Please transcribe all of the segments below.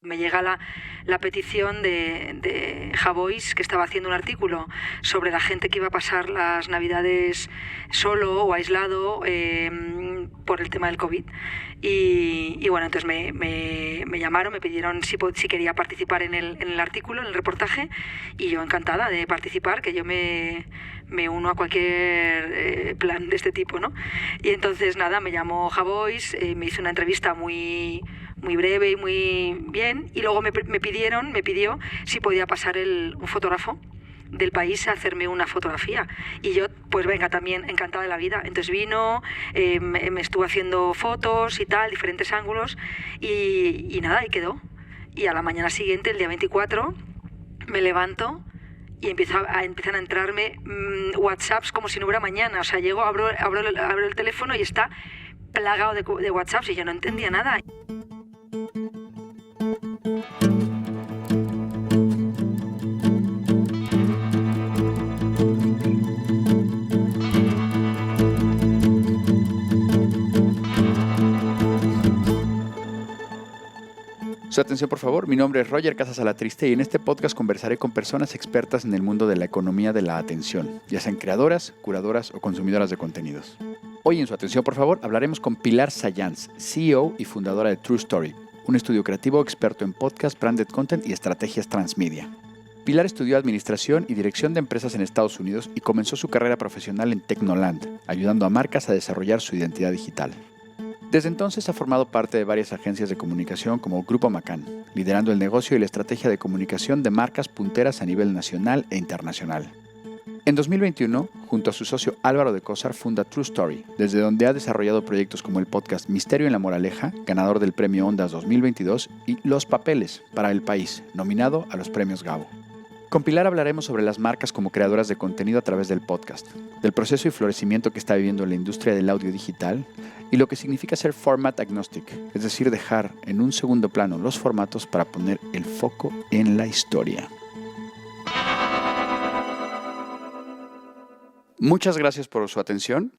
Me llega la petición de Javois, que estaba haciendo un artículo sobre la gente que iba a pasar las Navidades solo o aislado por el tema del COVID. Y bueno, entonces me llamaron, me pidieron si quería participar en el artículo, en el reportaje, y yo encantada de participar, que yo me uno a cualquier plan de este tipo, ¿no? Y entonces nada, me llamó Javois, me hizo una entrevista muy breve y muy bien, y luego me pidió si podía pasar un fotógrafo del país a hacerme una fotografía, y yo pues venga, también encantada de la vida. Entonces vino, me estuvo haciendo fotos y tal, diferentes ángulos, y nada, y quedó. Y a la mañana siguiente, el día 24, me levanto y empiezan a entrarme WhatsApps como si no hubiera mañana. O sea, llego, abro el teléfono y está plagado de WhatsApps, y yo no entendía nada. Su atención, por favor. Mi nombre es Roger Casas Alatriste y en este podcast conversaré con personas expertas en el mundo de la economía de la atención, ya sean creadoras, curadoras o consumidoras de contenidos. Hoy en su atención, por favor, hablaremos con Pilar Sayans, CEO y fundadora de True Story, un estudio creativo experto en podcast, branded content y estrategias transmedia. Pilar estudió Administración y Dirección de Empresas en Estados Unidos y comenzó su carrera profesional en Tecnoland, ayudando a marcas a desarrollar su identidad digital. Desde entonces ha formado parte de varias agencias de comunicación como Grupo Macán, liderando el negocio y la estrategia de comunicación de marcas punteras a nivel nacional e internacional. En 2021, junto a su socio Álvaro de Cózar, funda True Story, desde donde ha desarrollado proyectos como el podcast Misterio en la Moraleja, ganador del Premio Ondas 2022, y Los Papeles, para El País, nominado a los Premios Gabo. Con Pilar hablaremos sobre las marcas como creadoras de contenido a través del podcast, del proceso y florecimiento que está viviendo la industria del audio digital y lo que significa ser format agnostic, es decir, dejar en un segundo plano los formatos para poner el foco en la historia. Muchas gracias por su atención.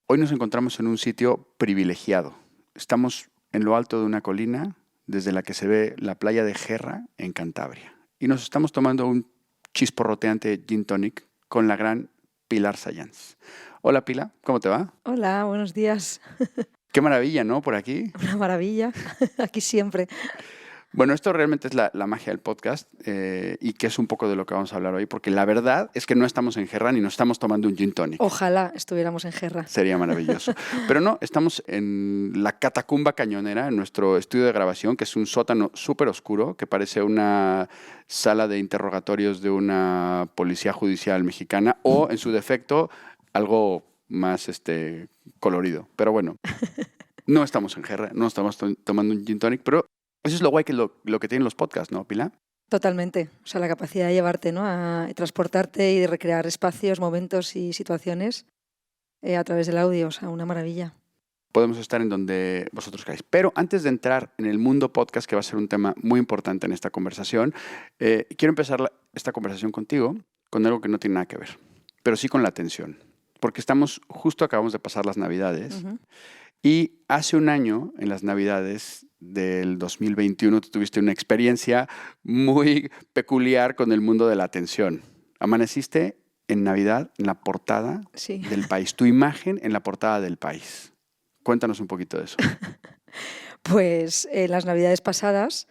Hoy nos encontramos en un sitio privilegiado. Estamos en lo alto de una colina desde la que se ve la playa de Gerra en Cantabria. Y nos estamos tomando un chisporroteante gin tonic con la gran Pilar Sayans. Hola, Pila, ¿cómo te va? Hola, buenos días. Qué maravilla, ¿no? Por aquí. Una maravilla, aquí siempre. Bueno, esto realmente es la magia del podcast y que es un poco de lo que vamos a hablar hoy, porque la verdad es que no estamos en Gerra ni nos estamos tomando un gin tonic. Ojalá estuviéramos en Gerra. Sería maravilloso. Pero no, estamos en la Catacumba Cañonera, en nuestro estudio de grabación, que es un sótano súper oscuro, que parece una sala de interrogatorios de una policía judicial mexicana o, en su defecto, algo más colorido. Pero bueno, no estamos en Gerra, no estamos tomando un gin tonic, pero eso es lo guay que lo que tienen los podcasts, ¿no, Pilar? Totalmente. O sea, la capacidad de llevarte, ¿no? A transportarte y de recrear espacios, momentos y situaciones a través del audio. O sea, una maravilla. Podemos estar en donde vosotros queráis. Pero antes de entrar en el mundo podcast, que va a ser un tema muy importante en esta conversación, quiero empezar esta conversación contigo con algo que no tiene nada que ver, pero sí con la atención. Porque acabamos de pasar las Navidades. Uh-huh. Y hace un año, en las Navidades del 2021, tú tuviste una experiencia muy peculiar con el mundo de la atención. Amaneciste en Navidad en la portada del País, tu imagen en la portada del País. Cuéntanos un poquito de eso. Pues las Navidades pasadas,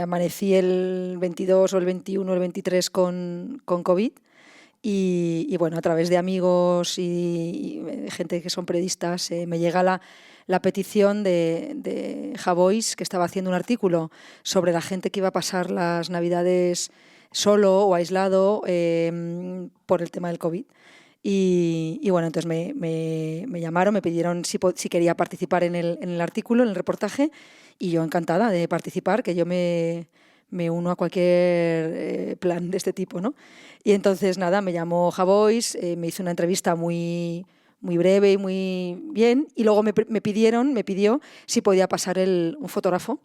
amanecí el 22 o el 21 o el 23 con COVID. Y bueno, a través de amigos y gente que son periodistas, me llega la petición de Javois, que estaba haciendo un artículo sobre la gente que iba a pasar las Navidades solo o aislado por el tema del COVID. Y bueno, entonces me llamaron, me pidieron si quería participar en el artículo, en el reportaje, y yo encantada de participar, que yo me uno a cualquier plan de este tipo, ¿no? Y entonces, nada, me llamó Javois, me hizo una entrevista muy breve y muy bien, y luego me pidió si podía pasar un fotógrafo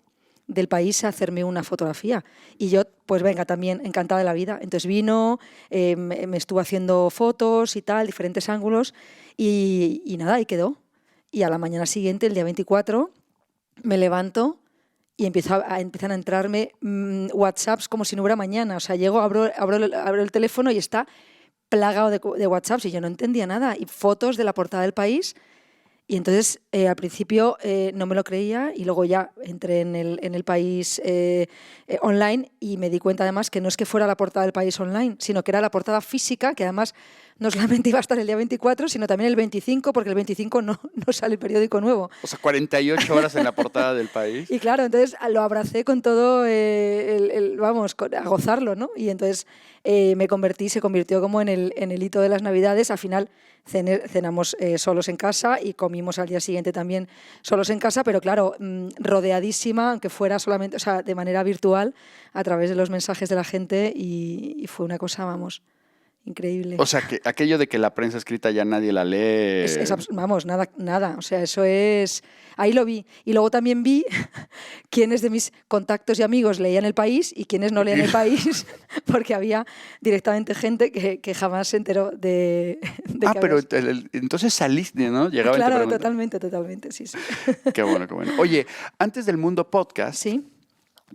del país a hacerme una fotografía. Y yo, pues venga, también encantada de la vida. Entonces vino, me estuvo haciendo fotos y tal, diferentes ángulos, y nada, y quedó. Y a la mañana siguiente, el día 24, me levanto y empiezan a entrarme WhatsApps como si no hubiera mañana. O sea, llego, abro el teléfono y está plagado de WhatsApps y yo no entendía nada. Y fotos de la portada del País. Y entonces, al principio no me lo creía y luego ya entré en el País online y me di cuenta además que no es que fuera la portada del País online, sino que era la portada física, que además no solamente iba a estar el día 24, sino también el 25, porque el 25 no sale el periódico nuevo. O sea, 48 horas en la portada del País. Y claro, entonces lo abracé con todo, a gozarlo, ¿no? Y entonces se convirtió como en el hito de las Navidades. Al final cenamos solos en casa y comimos al día siguiente también solos en casa, pero claro, rodeadísima, aunque fuera solamente, o sea, de manera virtual, a través de los mensajes de la gente y fue una cosa, vamos, increíble. O sea, que aquello de que la prensa escrita ya nadie la lee. Vamos, nada. O sea, eso es... Ahí lo vi. Y luego también vi quiénes de mis contactos y amigos leían El País y quiénes no leían El País, porque había directamente gente que jamás se enteró de que pero entonces saliste, ¿no? Llegaba Claro, totalmente, sí. Qué bueno. Oye, antes del mundo podcast, ¿sí?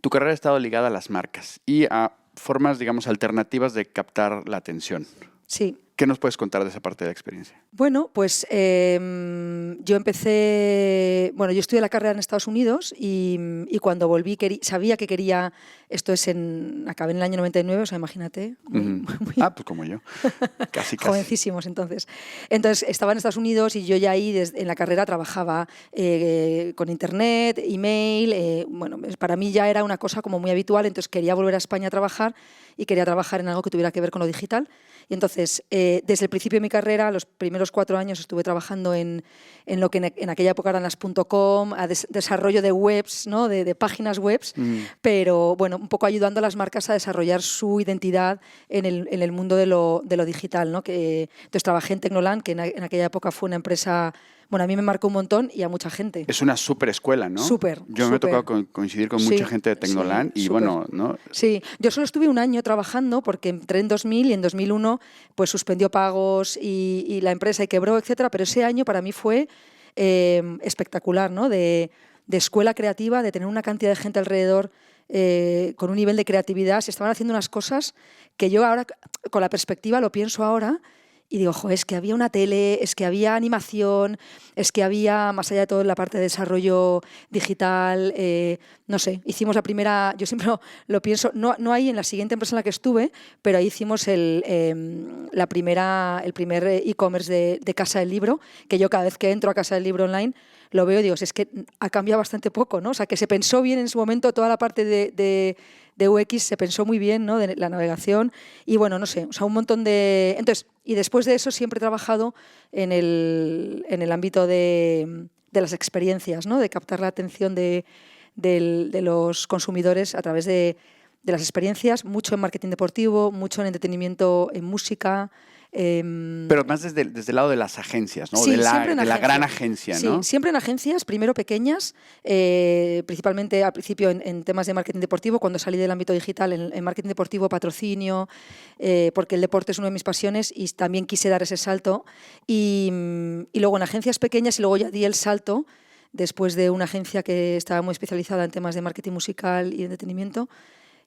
Tu carrera ha estado ligada a las marcas y a formas, digamos, alternativas de captar la atención. Sí. ¿Qué nos puedes contar de esa parte de la experiencia? Bueno, pues yo empecé... Bueno, yo estudié la carrera en Estados Unidos y cuando volví sabía que quería... Acabé en el año 99, o sea, imagínate. Pues como yo. Casi. Jovencísimos, entonces. Entonces, estaba en Estados Unidos y yo ya ahí en la carrera trabajaba con internet, email. Bueno, para mí ya era una cosa como muy habitual, entonces quería volver a España a trabajar y quería trabajar en algo que tuviera que ver con lo digital. Y entonces, desde el principio de mi carrera, los primeros 4 años estuve trabajando en lo que en aquella época eran las .com, a desarrollo de webs, ¿no? de páginas webs, pero bueno, un poco ayudando a las marcas a desarrollar su identidad en el mundo de lo digital, ¿no? Entonces trabajé en Tecnoland, que en aquella época fue una empresa... Bueno, a mí me marcó un montón y a mucha gente. Es una súper escuela, ¿no? Yo me he tocado coincidir con mucha gente de Tecnoland y bueno, ¿no? Sí, yo solo estuve un año trabajando porque entré en 2000 y en 2001 pues suspendió pagos y la empresa y quebró, etcétera, pero ese año para mí fue espectacular, ¿no? De escuela creativa, de tener una cantidad de gente alrededor con un nivel de creatividad. Se estaban haciendo unas cosas que yo ahora, con la perspectiva, lo pienso ahora. Y digo, es que había una tele, es que había animación, es que había, más allá de todo, la parte de desarrollo digital, no sé, hicimos la primera, yo siempre lo pienso, no ahí en la siguiente empresa en la que estuve, pero ahí hicimos el primer e-commerce de Casa del Libro, que yo cada vez que entro a Casa del Libro online lo veo y digo, es que ha cambiado bastante poco, ¿no? O sea, que se pensó bien en su momento toda la parte de UX, se pensó muy bien, ¿no? De la navegación y bueno, no sé, o sea, un montón de... Entonces, y después de eso siempre he trabajado en el ámbito de las experiencias, ¿no? De captar la atención de los consumidores a través de las experiencias, mucho en marketing deportivo, mucho en entretenimiento, en música. Pero más desde el lado de las agencias, ¿no? Sí, de la gran agencia, ¿no? Sí, siempre en agencias, primero pequeñas, principalmente al principio en temas de marketing deportivo, cuando salí del ámbito digital, en marketing deportivo, patrocinio, porque el deporte es una de mis pasiones y también quise dar ese salto. Y luego en agencias pequeñas y luego ya di el salto, después de una agencia que estaba muy especializada en temas de marketing musical y entretenimiento,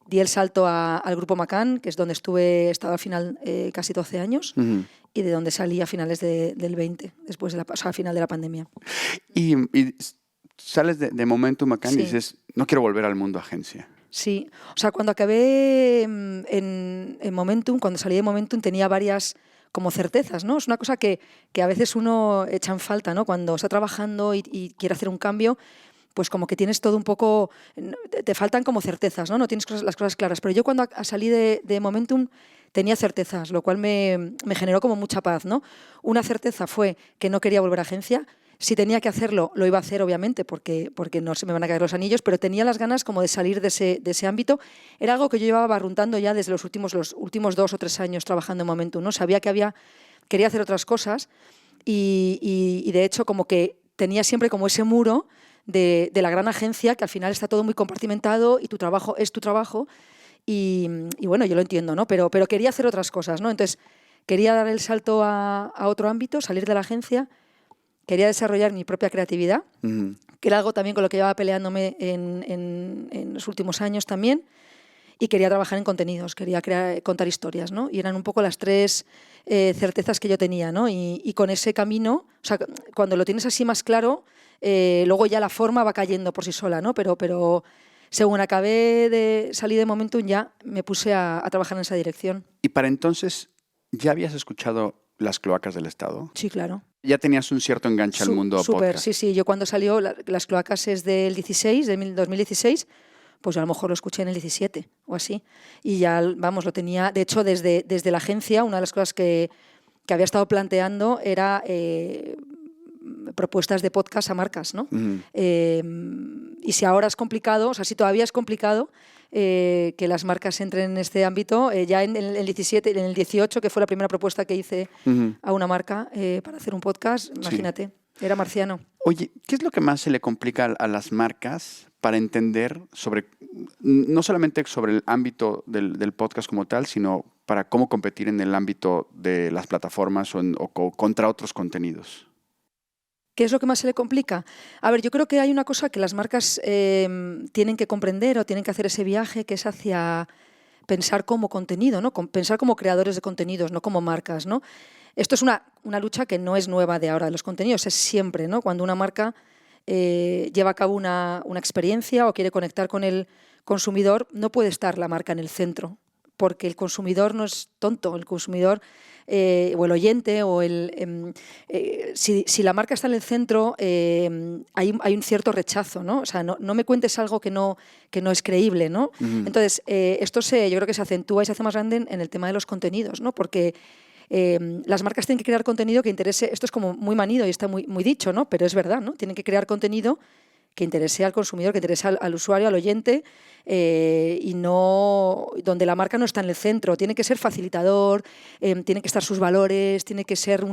di el salto al Grupo McCann, que es donde he estado al final casi 12 años, y de donde salí a finales del 20, al final de la pandemia. Y sales de Momentum McCann y dices, no quiero volver al mundo agencia. Sí, o sea, cuando acabé en Momentum, cuando salí de Momentum tenía varias como certezas, ¿no? Es una cosa que a veces uno echa en falta, ¿no? Cuando está trabajando y quiere hacer un cambio, pues como que tienes todo un poco, te faltan como certezas, ¿no? No tienes las cosas claras. Pero yo cuando salí de Momentum tenía certezas, lo cual me generó como mucha paz, ¿no? Una certeza fue que no quería volver a agencia. Si tenía que hacerlo, lo iba a hacer, obviamente, porque no se me van a caer los anillos, pero tenía las ganas como de salir de ese ámbito. Era algo que yo llevaba barruntando ya desde los últimos 2 o 3 años trabajando en Momentum, ¿no? Sabía que quería hacer otras cosas y de hecho como que tenía siempre como ese muro de la gran agencia, que al final está todo muy compartimentado y tu trabajo es tu trabajo y bueno, yo lo entiendo, ¿no? Pero quería hacer otras cosas, ¿no? Entonces quería dar el salto a otro ámbito, salir de la agencia quería desarrollar mi propia creatividad, que era algo también con lo que llevaba peleándome en los últimos años también, y quería trabajar en contenidos, quería contar historias, ¿no? Y eran un poco las tres certezas que yo tenía, ¿no? Y con ese camino, o sea, cuando lo tienes así más claro, luego ya la forma va cayendo por sí sola, ¿no? Pero según acabé de salir de Momentum ya me puse a trabajar en esa dirección. ¿Y para entonces ya habías escuchado Las Cloacas del Estado? Sí, claro. Ya tenías un cierto enganche al mundo Súper, podcast. sí. Yo cuando salió Las Cloacas es del 2016, pues a lo mejor lo escuché en el 17 o así. Y ya, vamos, lo tenía. De hecho, desde la agencia, una de las cosas que había estado planteando era propuestas de podcast a marcas, ¿no? Y si ahora es complicado, o sea, si todavía es complicado que las marcas entren en este ámbito, ya en el 17, en el 18, que fue la primera propuesta que hice a una marca para hacer un podcast, imagínate, era Marciano. Oye, ¿qué es lo que más se le complica a las marcas para entender no solamente sobre el ámbito del podcast como tal, sino para cómo competir en el ámbito de las plataformas o contra otros contenidos? ¿Qué es lo que más se le complica? A ver, yo creo que hay una cosa que las marcas tienen que comprender o tienen que hacer ese viaje, que es hacia pensar como contenido, ¿no? Pensar como creadores de contenidos, no como marcas, ¿no? Esto es una lucha que no es nueva de ahora de los contenidos, es siempre, ¿no? Cuando una marca lleva a cabo una experiencia o quiere conectar con el consumidor, no puede estar la marca en el centro, porque el consumidor no es tonto, el consumidor o el oyente o si la marca está en el centro hay un cierto rechazo, ¿no? O sea, no me cuentes algo que no es creíble, ¿no? Entonces, esto yo creo que se acentúa y se hace más grande en el tema de los contenidos, ¿no? Porque las marcas tienen que crear contenido que interese, esto es como muy manido y está muy, muy dicho, ¿no? Pero es verdad, ¿no? Tienen que crear contenido que interese al consumidor, que interese al usuario, al oyente, y no donde la marca no está en el centro. Tiene que ser facilitador, tiene que estar sus valores, tiene que ser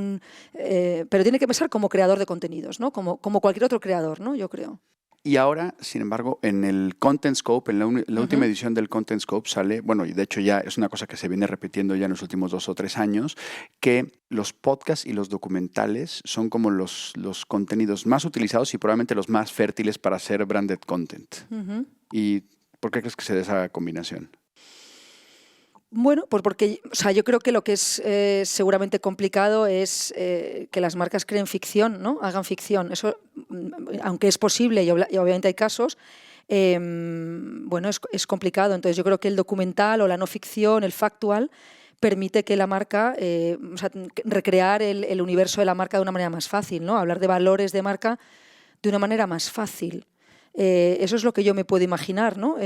pero tiene que pensar como creador de contenidos, ¿no? Como cualquier otro creador, ¿no? Yo creo. Y ahora, sin embargo, en el Content Scope, en la última edición del Content Scope sale, bueno, y de hecho ya es una cosa que se viene repitiendo ya en los últimos 2 o 3 años, que los podcasts y los documentales son como los contenidos más utilizados y probablemente los más fértiles para hacer branded content. ¿Y por qué crees que se da esa combinación? Bueno, pues porque yo creo que lo que es seguramente complicado es que las marcas creen ficción, ¿no? Hagan ficción. Eso, aunque es posible y obviamente hay casos, bueno, es complicado. Entonces yo creo que el documental o la no ficción, el factual, permite que la marca, recrear el universo de la marca de una manera más fácil, ¿no? Hablar de valores de marca de una manera más fácil. Eso es lo que yo me puedo imaginar, ¿no?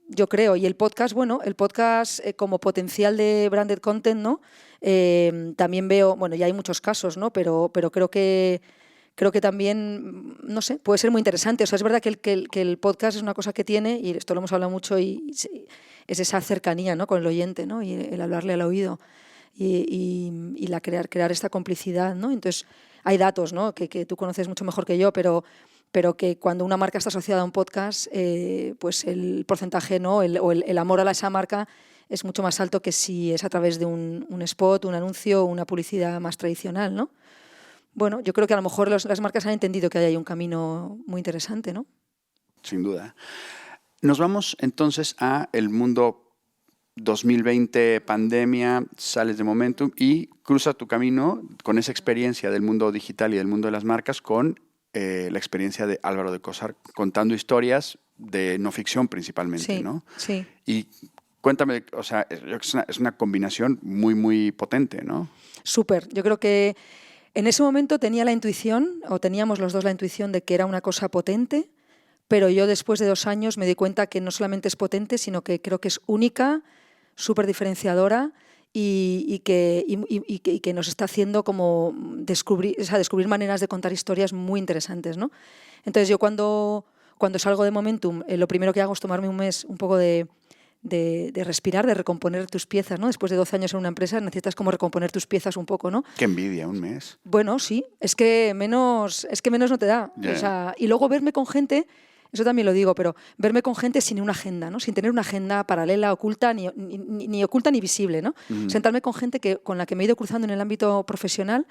Yo creo. Y el podcast, bueno, como potencial de branded content, ¿no? También veo, bueno, ya hay muchos casos, ¿no? Pero creo que también, no sé, puede ser muy interesante. O sea, es verdad que el podcast es una cosa que tiene, y esto lo hemos hablado mucho, y es esa cercanía, ¿no? Con el oyente, ¿no? Y el hablarle al oído y crear esta complicidad, ¿no? Entonces, hay datos, ¿no? que tú conoces mucho mejor que yo, pero que cuando una marca está asociada a un podcast, pues el porcentaje, ¿no? el amor a esa marca es mucho más alto que si es a través de un spot, un anuncio o una publicidad más tradicional, ¿no? Bueno, yo creo que a lo mejor las marcas han entendido que hay un camino muy interesante, ¿no? Sin duda. Nos vamos entonces a el mundo 2020, pandemia, sales de Momentum y cruza tu camino con esa experiencia del mundo digital y del mundo de las marcas con la experiencia de Álvaro de Cosar contando historias de no ficción principalmente, sí, ¿no? Sí. Y cuéntame, o sea, es una combinación muy, muy potente, ¿no? Súper. Yo creo que en ese momento tenía la intuición, o teníamos los dos la intuición de que era una cosa potente, pero yo después de 2 años me di cuenta que no solamente es potente, sino que creo que es única, súper diferenciadora y que nos está haciendo como descubrir maneras de contar historias muy interesantes, ¿no? Entonces yo cuando salgo de Momentum, lo primero que hago es tomarme un mes un poco de respirar, de recomponer tus piezas, ¿no? Después de 12 años en una empresa necesitas como recomponer tus piezas un poco, ¿no? Qué envidia, un mes. Bueno, sí, es que menos no te da. Yeah. O sea, y luego verme con gente, eso también lo digo, pero verme con gente sin una agenda, ¿no? Sin tener una agenda paralela, oculta, ni oculta ni visible, ¿no? Sentarme con gente con la que me he ido cruzando en el ámbito profesional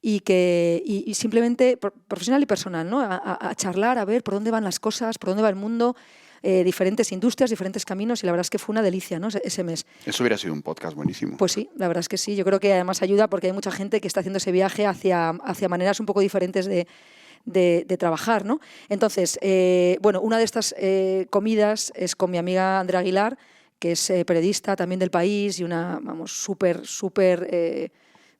y simplemente profesional y personal, ¿no? A charlar, a ver por dónde van las cosas, por dónde va el mundo, diferentes industrias, diferentes caminos, y la verdad es que fue una delicia, ¿no? ese mes. Eso hubiera sido un podcast buenísimo. Pues sí, la verdad es que sí. Yo creo que además ayuda porque hay mucha gente que está haciendo ese viaje hacia maneras un poco diferentes de trabajar, ¿no? Entonces, una de estas comidas es con mi amiga Andrea Aguilar, que es periodista también del País y una, súper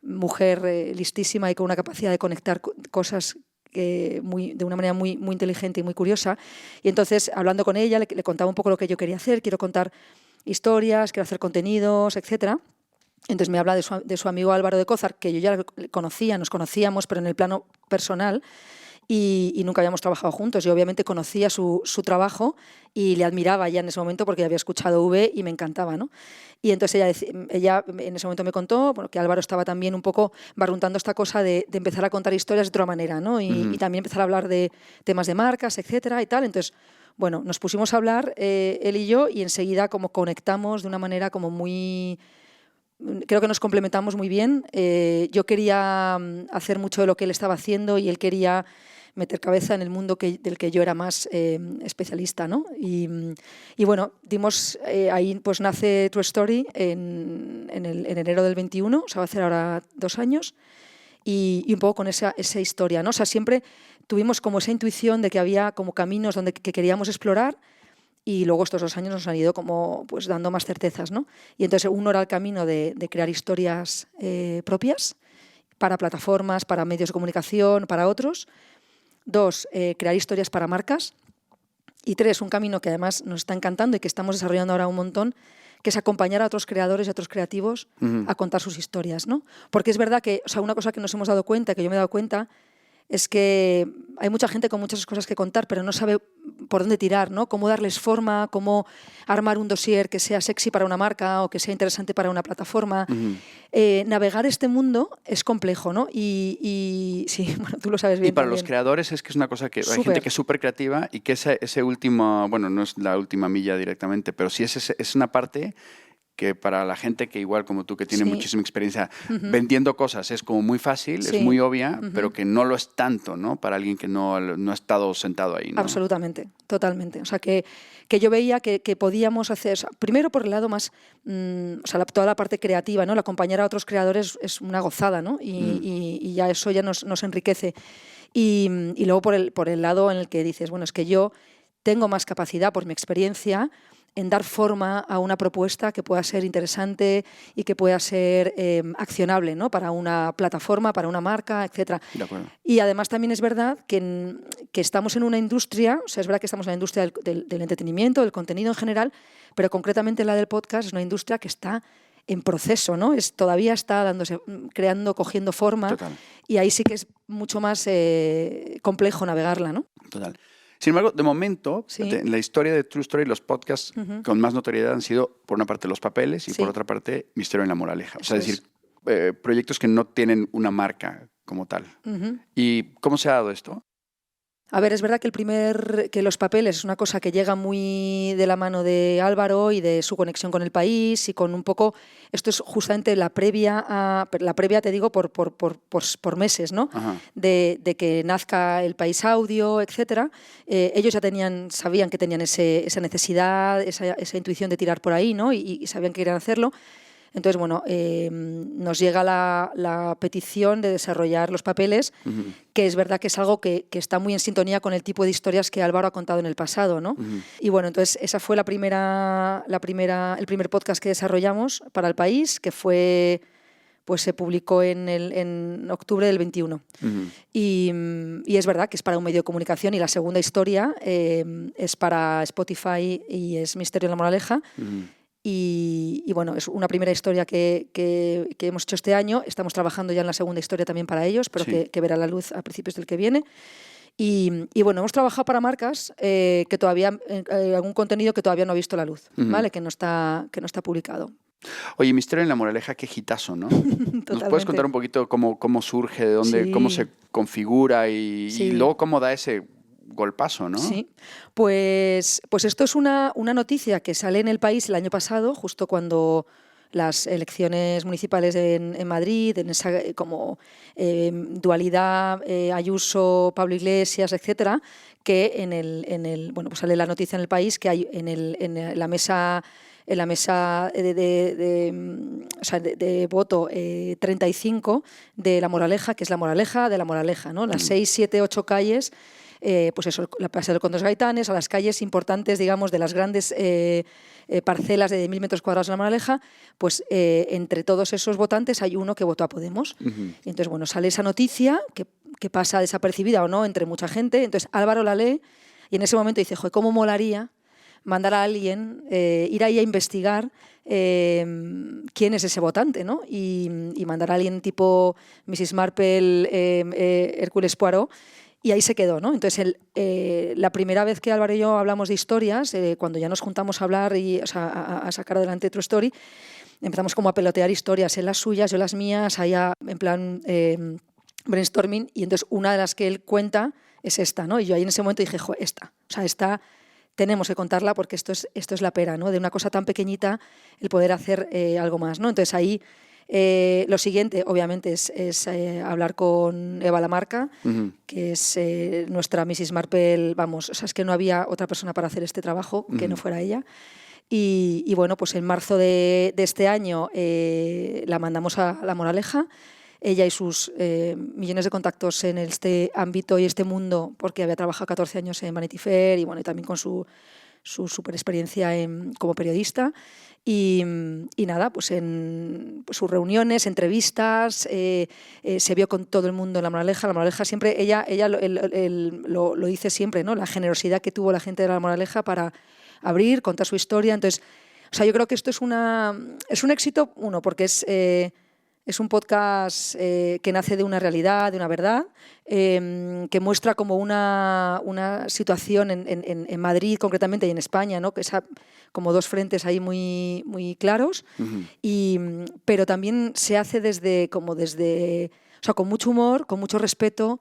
mujer listísima y con una capacidad de conectar cosas de una manera muy, muy inteligente y muy curiosa. Y entonces, hablando con ella, le contaba un poco lo que yo quería hacer. Quiero contar historias, quiero hacer contenidos, etcétera. Entonces me habla de su amigo Álvaro de Cózar, que yo ya nos conocíamos, pero en el plano personal, y nunca habíamos trabajado juntos. Yo obviamente conocía su trabajo y le admiraba ya en ese momento porque había escuchado V y me encantaba, ¿no? Y entonces ella en ese momento me contó que Álvaro estaba también un poco barruntando esta cosa de empezar a contar historias de otra manera, ¿no? Y también empezar a hablar de temas de marcas, etcétera y tal. Entonces, bueno, nos pusimos a hablar él y yo, y enseguida como conectamos de una manera como muy... Creo que nos complementamos muy bien. Yo quería hacer mucho de lo que él estaba haciendo y él quería meter cabeza en el mundo del que yo era más especialista, ¿no? Y bueno, ahí pues nace True Story en enero del 21, o sea, va a hacer ahora 2 años, y un poco con esa historia, ¿no? O sea, siempre tuvimos como esa intuición de que había como caminos que queríamos explorar, y luego estos 2 años nos han ido como pues dando más certezas, ¿no? Y entonces uno era el camino de crear historias propias para plataformas, para medios de comunicación, para otros. 2, crear historias para marcas. Y 3, un camino que además nos está encantando y que estamos desarrollando ahora un montón, que es acompañar a otros creadores y a otros creativos a contar sus historias, ¿no? Porque es verdad que, o sea, una cosa que nos hemos dado cuenta, que yo me he dado cuenta, es que hay mucha gente con muchas cosas que contar, pero no sabe por dónde tirar, ¿no? Cómo darles forma, cómo armar un dossier que sea sexy para una marca o que sea interesante para una plataforma. Navegar este mundo es complejo, ¿no? Y sí, bueno, tú lo sabes bien. Y para también. Los creadores es que es una cosa que hay gente que es súper creativa y que ese último, bueno, no es la última milla directamente, pero sí es una parte que para la gente que igual como tú, que tiene muchísima experiencia vendiendo cosas, es como muy fácil, es muy obvia, pero que no lo es tanto, ¿no? Para alguien que no ha estado sentado ahí, ¿no? Absolutamente, totalmente. O sea, que yo veía que podíamos hacer, o sea, primero por el lado más, o sea, toda la parte creativa, ¿no? El acompañar a otros creadores es una gozada, ¿no? Y ya eso ya nos enriquece. Y luego por el lado en el que dices, bueno, es que yo tengo más capacidad por mi experiencia en dar forma a una propuesta que pueda ser interesante y que pueda ser accionable, ¿no? Para una plataforma, para una marca, etc. De acuerdo. Y además también es verdad que estamos en una industria, o sea, es verdad que estamos en la industria del entretenimiento, del contenido en general, pero concretamente la del podcast es una industria que está en proceso, ¿no? Todavía está creando, cogiendo forma. Total. Y ahí sí que es mucho más complejo navegarla, ¿no? Total. Sin embargo, de momento, la historia de True Story, los podcasts con más notoriedad han sido, por una parte, Los Papeles y por otra parte, Misterio en la Moraleja. O sea, es decir, proyectos que no tienen una marca como tal. ¿Y cómo se ha dado esto? A ver, es verdad que Los Papeles es una cosa que llega muy de la mano de Álvaro y de su conexión con el país y con un poco, esto es justamente la previa, te digo, por meses, ¿no? De que nazca el País Audio, etcétera. Ellos ya sabían que tenían esa necesidad, esa intuición de tirar por ahí, ¿no? Y sabían que querían hacerlo. Entonces, bueno, nos llega la petición de desarrollar Los Papeles, que es verdad que es algo que está muy en sintonía con el tipo de historias que Álvaro ha contado en el pasado, ¿no? Y bueno, entonces esa fue el primer podcast que desarrollamos para el país, que pues se publicó en octubre del 21. Y es verdad que es para un medio de comunicación, y la segunda historia es para Spotify y es Misterio en la Moraleja. Y bueno, es una primera historia que hemos hecho este año. Estamos trabajando ya en la segunda historia también para ellos, pero que verá la luz a principios del que viene. Y bueno, hemos trabajado para marcas que todavía, algún contenido que todavía no ha visto la luz, ¿vale? Que no está publicado. Oye, Misterio en la Moraleja, qué hitazo, ¿no? ¿Nos puedes contar un poquito cómo surge, de dónde, cómo se configura y luego cómo da ese golpazo, ¿no? Sí, pues esto es una noticia que sale en El País el año pasado, justo cuando las elecciones municipales en Madrid, en esa como dualidad Ayuso, Pablo Iglesias, etcétera, que bueno, pues sale la noticia en El País que hay en la mesa de voto 35 de La Moraleja, que es la Moraleja de La Moraleja, ¿no? Las 6, 7, 8 calles, pues eso, la Plaza del Conde de los Gaitanes, a las calles importantes, digamos, de las grandes parcelas de 1.000 metros cuadrados de La Moraleja, pues entre todos esos votantes hay uno que votó a Podemos. Y entonces, bueno, sale esa noticia que pasa desapercibida o no entre mucha gente. Entonces Álvaro la lee y en ese momento dice, joder, ¿cómo molaría mandar a alguien, ir ahí a investigar quién es ese votante, ¿no? Y mandar a alguien tipo Mrs. Marple, Hércules Poirot, y ahí se quedó, ¿no? Entonces, la primera vez que Álvaro y yo hablamos de historias, cuando ya nos juntamos a hablar y a sacar adelante True Story, empezamos como a pelotear historias, él las suyas, yo las mías, allá en plan brainstorming, y entonces una de las que él cuenta es esta, ¿no? Y yo ahí en ese momento dije, esta tenemos que contarla porque esto es la pera, ¿no? De una cosa tan pequeñita el poder hacer algo más, ¿no? Entonces ahí lo siguiente, obviamente, es hablar con Eva Lamarca, que es nuestra Mrs. Marple, vamos, o sea, es que no había otra persona para hacer este trabajo que no fuera ella. Y bueno, pues en marzo de este año la mandamos a La Moraleja. Ella y sus millones de contactos en este ámbito y este mundo, porque había trabajado 14 años en Vanity Fair y, bueno, y también con su super experiencia como periodista. Y nada, pues en sus reuniones, entrevistas, se vio con todo el mundo en La Moraleja. La Moraleja siempre, ella lo dice siempre, ¿no? La generosidad que tuvo la gente de La Moraleja para abrir, contar su historia. Entonces, o sea, yo creo que esto es un éxito, porque es un podcast que nace de una realidad, de una verdad, que muestra como una situación en Madrid concretamente y en España, ¿no? Que es como dos frentes ahí muy, muy claros, pero también se hace desde, o sea, con mucho humor, con mucho respeto,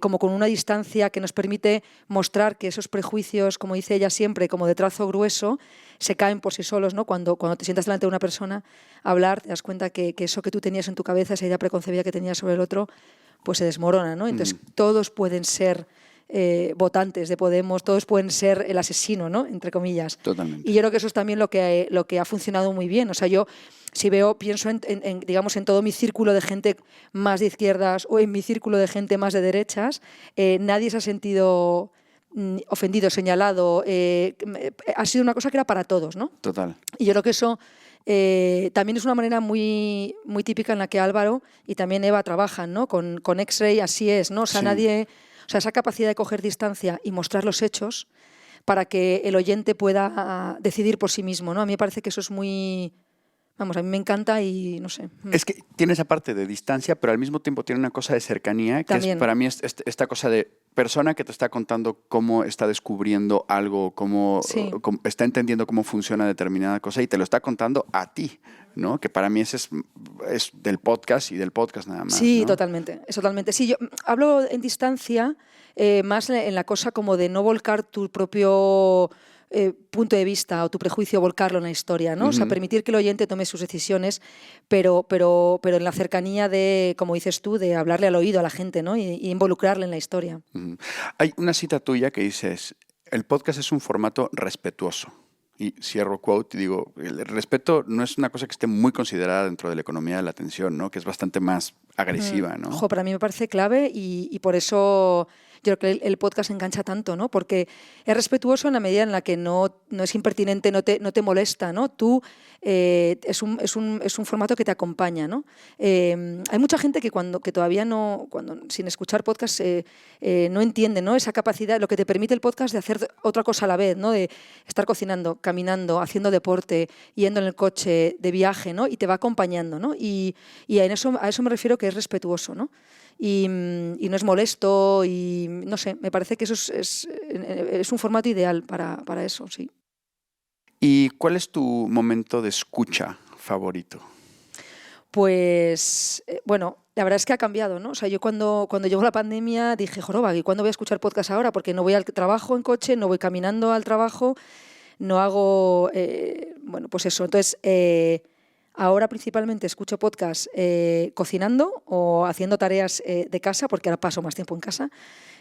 como con una distancia que nos permite mostrar que esos prejuicios, como dice ella siempre, como de trazo grueso, se caen por sí solos, ¿no? Cuando te sientas delante de una persona a hablar, te das cuenta que eso que tú tenías en tu cabeza, esa idea preconcebida que tenías sobre el otro, pues se desmorona, ¿no? Entonces todos pueden ser votantes de Podemos, todos pueden ser el asesino, ¿no? Entre comillas. Totalmente. Y yo creo que eso es también lo que ha funcionado muy bien. O sea, yo pienso digamos, en todo mi círculo de gente más de izquierdas o en mi círculo de gente más de derechas, nadie se ha sentido ofendido, señalado. Ha sido una cosa que era para todos, ¿no? Total. Y yo creo que eso también es una manera muy, muy típica en la que Álvaro y también Eva trabajan, ¿no? Con X-Ray, así es, ¿no? O sea, esa capacidad de coger distancia y mostrar los hechos para que el oyente pueda decidir por sí mismo, ¿no? A mí me parece que eso es muy... Vamos, a mí me encanta y no sé. Es que tiene esa parte de distancia, pero al mismo tiempo tiene una cosa de cercanía, que es, para mí es esta cosa de persona que te está contando cómo está descubriendo algo, cómo está entendiendo cómo funciona determinada cosa y te lo está contando a ti, ¿no? Que para mí ese es del podcast y del podcast nada más. Sí, ¿no? totalmente. Sí, yo hablo en distancia más en la cosa como de no volcar tu propio... punto de vista o tu prejuicio, volcarlo en la historia, ¿no? O sea, permitir que el oyente tome sus decisiones, pero en la cercanía de, como dices tú, de hablarle al oído a la gente, ¿no? Y involucrarle en la historia. Hay una cita tuya que dices, el podcast es un formato respetuoso. Y cierro quote y digo, el respeto no es una cosa que esté muy considerada dentro de la economía de la atención, ¿no? Que es bastante más agresiva, ¿no? Para mí me parece clave y por eso yo creo que el podcast engancha tanto, ¿no? Porque es respetuoso en la medida en la que no es impertinente, no te molesta, ¿no? Tú es un formato que te acompaña, ¿no? Hay mucha gente que todavía sin escuchar podcast no entiende, ¿no? Esa capacidad, lo que te permite el podcast de hacer otra cosa a la vez, ¿no? De estar cocinando, caminando, haciendo deporte, yendo en el coche, de viaje, ¿no? Y te va acompañando, ¿no? Y a eso me refiero que es respetuoso, ¿no? Y no es molesto y no sé, me parece que eso es un formato ideal para eso, sí. ¿Y cuál es tu momento de escucha favorito? Pues, bueno, la verdad es que ha cambiado, ¿no? O sea, yo cuando llegó la pandemia dije, joroba, ¿y cuándo voy a escuchar podcast ahora? Porque no voy al trabajo en coche, no voy caminando al trabajo, no hago, bueno, pues eso. Entonces, Ahora principalmente escucho podcast cocinando o haciendo tareas de casa, porque ahora paso más tiempo en casa.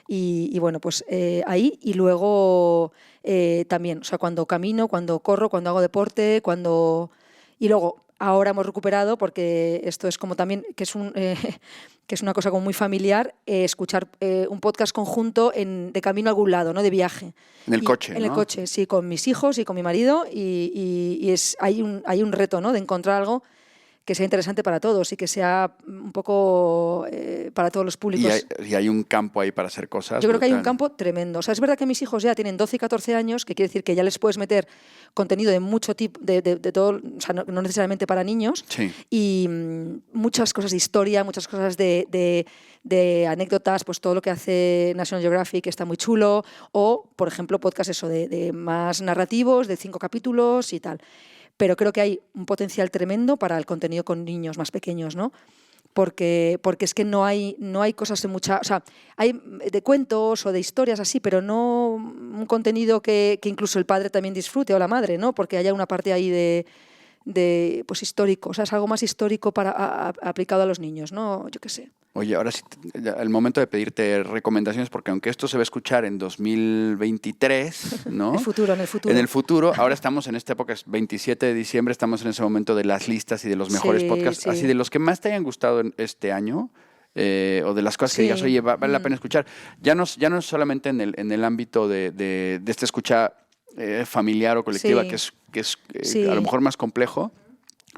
Y bueno, pues ahí. Y luego también, o sea, cuando camino, cuando corro, cuando hago deporte, Y luego, ahora hemos recuperado, porque esto es como también, que es una cosa como muy familiar, escuchar un podcast conjunto de camino a algún lado, ¿no? De viaje. En el coche, En el coche, sí, con mis hijos y con mi marido. Hay un reto, ¿no? De encontrar algo que sea interesante para todos y que sea un poco para todos los públicos. Y hay un campo ahí para hacer cosas. Yo creo que hay un brutal. campo tremendo. O sea, es verdad que mis hijos ya tienen 12 y 14 años, que quiere decir que ya les puedes meter contenido de mucho tipo, de todo, o sea, no necesariamente para niños, Sí. y muchas cosas de historia, muchas cosas de anécdotas, pues todo lo que hace National Geographic está muy chulo, o, por ejemplo, podcast de más narrativos, de 5 capítulos y tal. Pero creo que hay un potencial tremendo para el contenido con niños más pequeños, ¿no? Porque es que no hay cosas de mucha... O sea, hay de cuentos o de historias así, pero no un contenido que incluso el padre también disfrute, o la madre, ¿no? Porque haya una parte ahí de pues histórico, o sea, es algo más histórico aplicado a los niños, ¿no? Yo qué sé. Oye, ahora sí, el momento de pedirte recomendaciones, porque aunque esto se va a escuchar en 2023, ¿no? En el futuro. En el futuro, ahora estamos en esta época, es 27 de diciembre, estamos en ese momento de las listas y de los mejores podcasts, así de los que más te hayan gustado este año, o de las cosas que digas, oye, vale la pena escuchar. Ya no solamente en el ámbito de esta escucha familiar o colectiva, que es a lo mejor más complejo.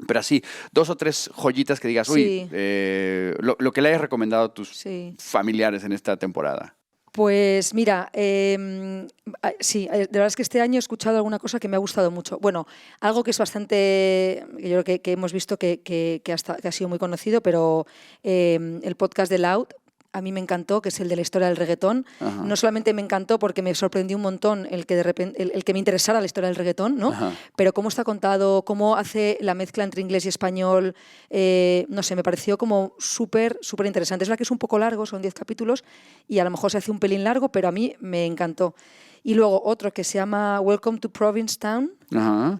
Pero así, 2 o 3 joyitas que digas, uy, lo que le hayas recomendado a tus familiares en esta temporada. Pues mira, sí, de verdad es que este año he escuchado alguna cosa que me ha gustado mucho. Bueno, algo que es bastante, yo creo que hemos visto que ha sido muy conocido, pero el podcast de Loud, a mí me encantó, que es el de la historia del reggaetón. Ajá. No solamente me encantó porque me sorprendió un montón el que de repente el que me interesara la historia del reggaetón, ¿no? Pero cómo está contado, cómo hace la mezcla entre inglés y español, no sé, me pareció como súper interesante. Es verdad que es un poco largo, son 10 capítulos y a lo mejor se hace un pelín largo, pero a mí me encantó. Y luego otro que se llama Welcome to Provincetown,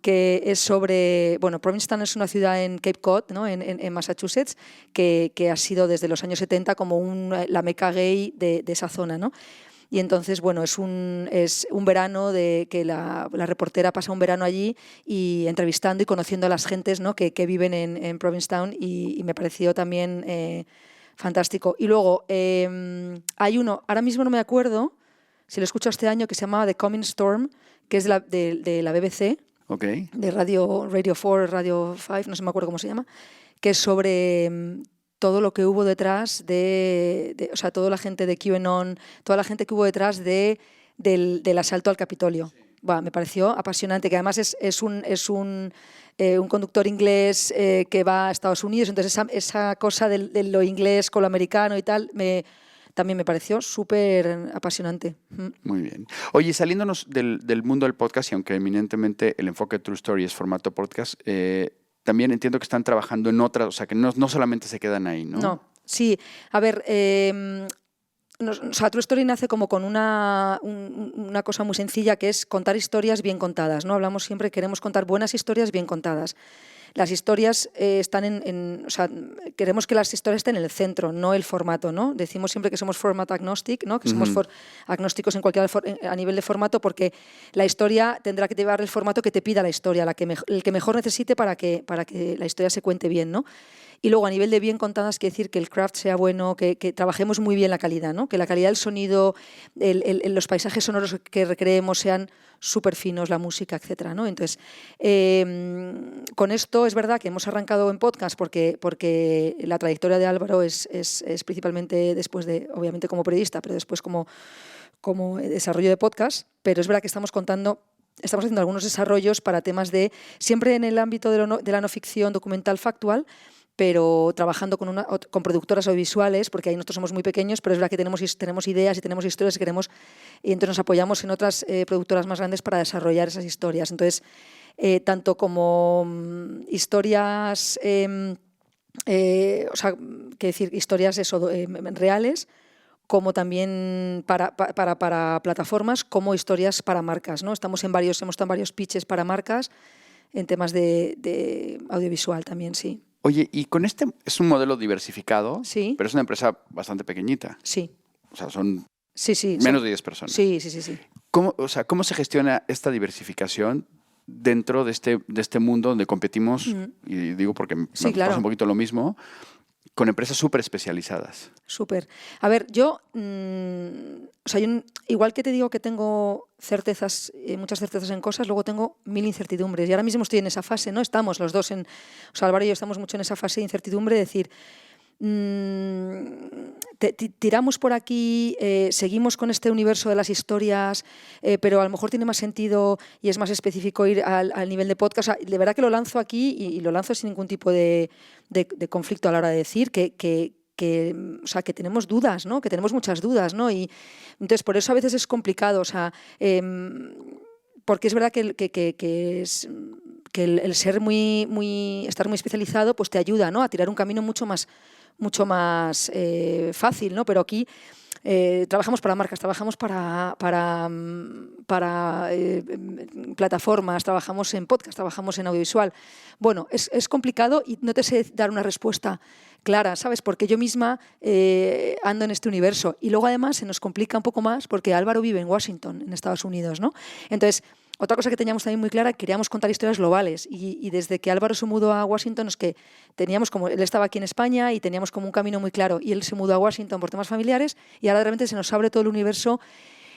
que es sobre... Bueno, Provincetown es una ciudad en Cape Cod, ¿no? en Massachusetts, que ha sido desde los años 70 como la meca gay de esa zona, ¿no? Y entonces, bueno, es un verano de que la reportera pasa un verano allí y entrevistando y conociendo a las gentes, ¿no? que viven en Provincetown, y me pareció también fantástico. Y luego hay uno, ahora mismo no me acuerdo, si lo escucho este año, que se llama The Coming Storm, que es de la BBC, de Radio 4, Radio 5, no se me acuerdo cómo se llama, que es sobre todo lo que hubo detrás o sea, toda la gente de QAnon, toda la gente que hubo detrás del asalto al Capitolio. Sí. Me pareció apasionante, que además es un conductor inglés que va a Estados Unidos, entonces esa cosa de lo inglés con lo americano y tal, también me pareció súper apasionante. Muy bien. Oye, saliéndonos del mundo del podcast, y aunque eminentemente el enfoque de True Story es formato podcast, también entiendo que están trabajando en otras, o sea, que no solamente se quedan ahí, ¿no? No, sí. A ver, o sea, True Story nace como con una cosa muy sencilla, que es contar historias bien contadas, ¿no? Hablamos siempre, queremos contar buenas historias bien contadas. Las historias están o sea, queremos que las historias estén en el centro, no el formato, ¿no? Decimos siempre que somos format agnostic, ¿no? Que somos agnósticos a nivel de formato, porque la historia tendrá que llevar el formato que te pida la historia, el que mejor necesite para que la historia se cuente bien, ¿no? Y luego, a nivel de bien contadas, quiere decir que el craft sea bueno, que trabajemos muy bien la calidad, ¿no? Que la calidad del sonido, los paisajes sonoros que recreemos sean súper finos, la música, etcétera, ¿no? Entonces, con esto es verdad que hemos arrancado en podcast porque la trayectoria de Álvaro es principalmente después de, obviamente como periodista, pero después como desarrollo de podcast, pero es verdad que estamos haciendo algunos desarrollos para temas siempre en el ámbito de la no ficción documental factual, pero trabajando con productoras audiovisuales, porque ahí nosotros somos muy pequeños, pero es verdad que tenemos ideas y tenemos historias y entonces nos apoyamos en otras productoras más grandes para desarrollar esas historias. Entonces, tanto como historias, o sea, decir, historias reales, como también para plataformas, como historias para marcas, ¿no? Hemos estado en varios pitches para marcas. en temas de audiovisual también, sí. Oye, y con este es un modelo diversificado, Sí. pero es una empresa bastante pequeñita. Sí. O sea, son Sí. menos de 10 personas. Sí. ¿Cómo se gestiona esta diversificación dentro de este mundo donde competimos, y digo porque me pasa un poquito lo mismo, con empresas súper especializadas? Súper. A ver, yo, o sea, igual que te digo que tengo certezas, muchas certezas en cosas, luego tengo 1000 incertidumbres. Y ahora mismo estoy en esa fase, ¿no? Estamos los dos o sea, Álvaro y yo estamos mucho en esa fase de incertidumbre, de decir, tiramos por aquí, seguimos con este universo de las historias, pero a lo mejor tiene más sentido y es más específico ir al nivel de podcast. O sea, de verdad que lo lanzo aquí y lo lanzo sin ningún tipo de conflicto a la hora de decir o sea, que tenemos dudas, ¿no? Que tenemos muchas dudas, ¿no? Y entonces por eso a veces es complicado, o sea, porque es verdad que el ser estar muy especializado pues te ayuda, ¿no? A tirar un camino mucho más fácil, ¿no? Pero aquí trabajamos para marcas, trabajamos para plataformas, trabajamos en podcast, trabajamos en audiovisual. Bueno, es complicado y no te sé dar una respuesta clara, ¿sabes? Porque yo misma ando en este universo. Y luego además se nos complica un poco más porque Álvaro vive en Washington, en Estados Unidos, ¿no? Entonces, otra cosa que teníamos también muy clara, queríamos contar historias globales y desde que Álvaro se mudó a Washington es que teníamos como, él estaba aquí en España y teníamos como un camino muy claro y él se mudó a Washington por temas familiares y ahora realmente se nos abre todo el universo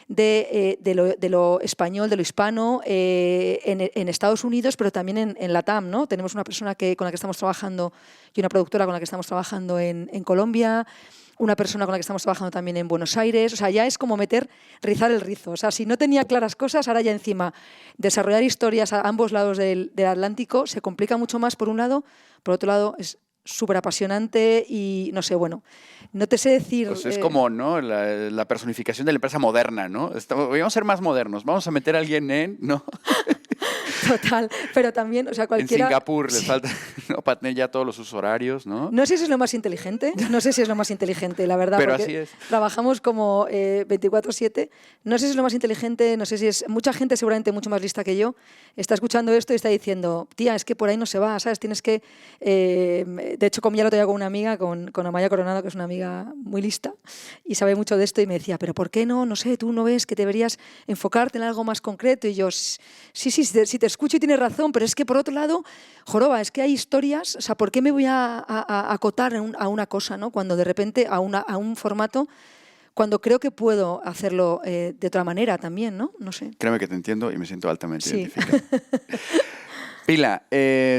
de lo español, de lo hispano en Estados Unidos, pero también en LATAM, ¿no? Tenemos una persona con la que estamos trabajando y una productora con la que estamos trabajando en Colombia, una persona con la que estamos trabajando también en Buenos Aires. O sea, ya es como rizar el rizo. O sea, si no tenía claras cosas, ahora ya encima desarrollar historias a ambos lados del Atlántico se complica mucho más por un lado, por otro lado es súper apasionante y no sé, bueno, no te sé decir... Pues es como, ¿no? La personificación de la empresa moderna, ¿no? Vamos a ser más modernos, vamos a meter a alguien ¿no? Total, pero también, o sea, cualquiera... En Singapur les falta, ¿no? Para tener ya todos los usos horarios, ¿no? No sé si es lo más inteligente, la verdad, pero porque así es. Trabajamos como 24/7. No sé si es lo más inteligente, no sé si es... Mucha gente seguramente mucho más lista que yo está escuchando esto y está diciendo, tía, es que por ahí no se va, ¿sabes? Tienes que... De hecho, comía el otro día con una amiga, con Amaya Coronado, que es una amiga muy lista y sabe mucho de esto y me decía, pero ¿por qué no? No sé, tú no ves que deberías enfocarte en algo más concreto. Y yo, sí, si te escucho y tienes razón, pero es que por otro lado, joroba, es que hay historias, o sea, ¿por qué me voy a acotar a una cosa, ¿no? Cuando de repente a un formato, cuando creo que puedo hacerlo de otra manera también, ¿no? No sé. Créeme que te entiendo y me siento altamente identificado. Pila,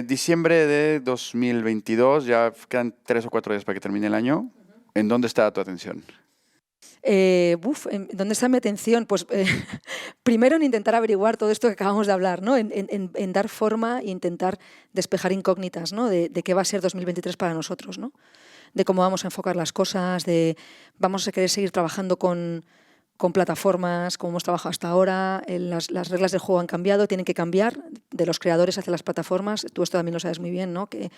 diciembre de 2022, ya quedan 3 o 4 días para que termine el año. ¿En dónde está tu atención? ¿Dónde está mi atención? Pues primero en intentar averiguar todo esto que acabamos de hablar, ¿no? En dar forma e intentar despejar incógnitas, ¿no? De qué va a ser 2023 para nosotros, ¿no? De cómo vamos a enfocar las cosas, vamos a querer seguir trabajando con plataformas como hemos trabajado hasta ahora. Las reglas del juego han cambiado, tienen que cambiar de los creadores hacia las plataformas. Tú esto también lo sabes muy bien, ¿no? Que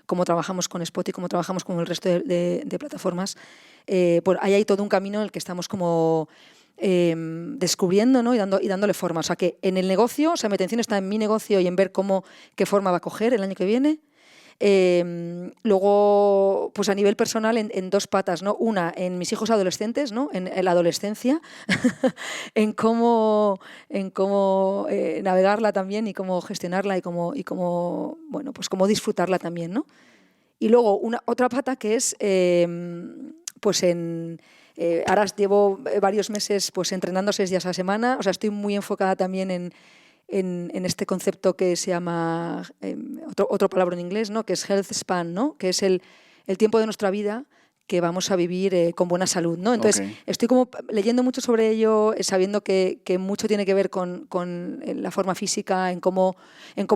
cómo trabajamos con Spotify, cómo trabajamos con el resto de plataformas. Ahí hay todo un camino en el que estamos como descubriendo, ¿no? y dándole forma. O sea, que en el negocio, o sea, mi atención está en mi negocio y en ver qué forma va a coger el año que viene. Luego, pues a nivel personal, en dos patas, ¿no? Una, en mis hijos adolescentes, ¿no? En la adolescencia, en cómo navegarla también y cómo gestionarla y cómo bueno, pues cómo disfrutarla también, ¿no? Y luego otra pata que es, pues ahora llevo varios meses pues entrenando 6 días a la semana, o sea, estoy muy enfocada también en este concepto que se llama, otro palabra en inglés, ¿no? Que es health span, ¿no? Que es el tiempo de nuestra vida que vamos a vivir con buena salud, ¿no? Entonces, estoy como leyendo mucho sobre ello, sabiendo que mucho tiene que ver con la forma física, en cómo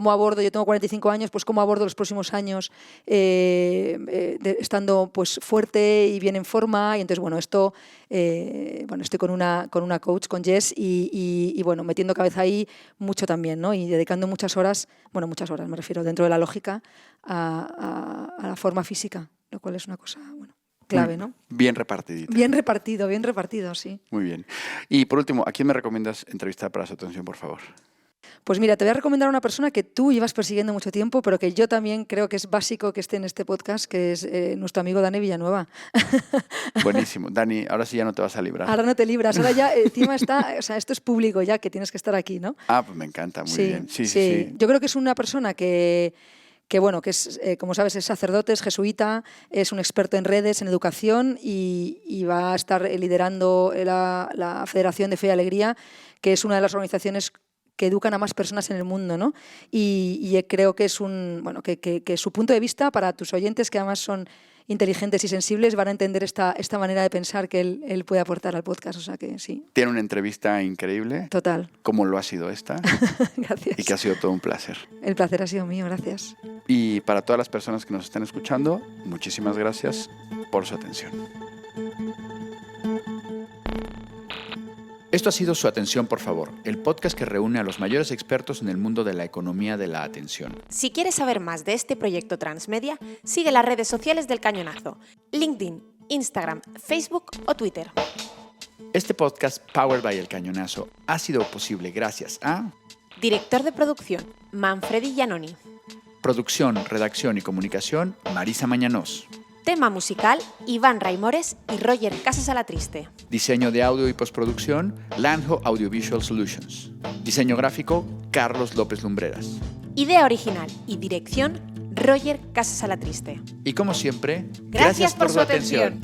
abordo, yo tengo 45 años, pues cómo abordo los próximos años estando pues fuerte y bien en forma. Y entonces, bueno, esto, estoy con una coach, con Jess, y bueno, metiendo cabeza ahí mucho también, ¿no? Y dedicando muchas horas me refiero, dentro de la lógica, a la forma física, lo cual es una cosa, bueno, clave, ¿no? Bien repartidita. Bien repartido, sí. Muy bien. Y por último, ¿a quién me recomiendas entrevistar para su atención, por favor? Pues mira, te voy a recomendar a una persona que tú llevas persiguiendo mucho tiempo, pero que yo también creo que es básico que esté en este podcast, que es nuestro amigo Dani Villanueva. Buenísimo. Dani, ahora sí ya no te vas a librar. Ahora no te libras, ahora ya encima está, o sea, esto es público ya, que tienes que estar aquí, ¿no? Ah, pues me encanta, muy bien. Sí. Yo creo que es una persona que bueno, que es, como sabes, es sacerdote, es jesuita, es un experto en redes, en educación y va a estar liderando la Federación de Fe y Alegría, que es una de las organizaciones que educan a más personas en el mundo, ¿no? Y creo que es que su punto de vista para tus oyentes, que además son inteligentes y sensibles, van a entender esta manera de pensar que él puede aportar al podcast, o sea que sí. Tiene una entrevista increíble. Total. Como lo ha sido esta. Gracias. Y que ha sido todo un placer. El placer ha sido mío, gracias. Y para todas las personas que nos están escuchando, muchísimas gracias por su atención. Esto ha sido Su Atención, por favor, el podcast que reúne a los mayores expertos en el mundo de la economía de la atención. Si quieres saber más de este proyecto transmedia, sigue las redes sociales del Cañonazo: LinkedIn, Instagram, Facebook o Twitter. Este podcast, Powered by El Cañonazo, ha sido posible gracias a... Director de producción, Manfredi Giannoni. Producción, redacción y comunicación, Marisa Mañanos. Tema musical, Iván Raimores y Roger Casasalatriste. Diseño de audio y postproducción, Lanjo Audiovisual Solutions. Diseño gráfico, Carlos López Lumbreras. Idea original y dirección, Roger Casasalatriste. Y como siempre, gracias por su atención.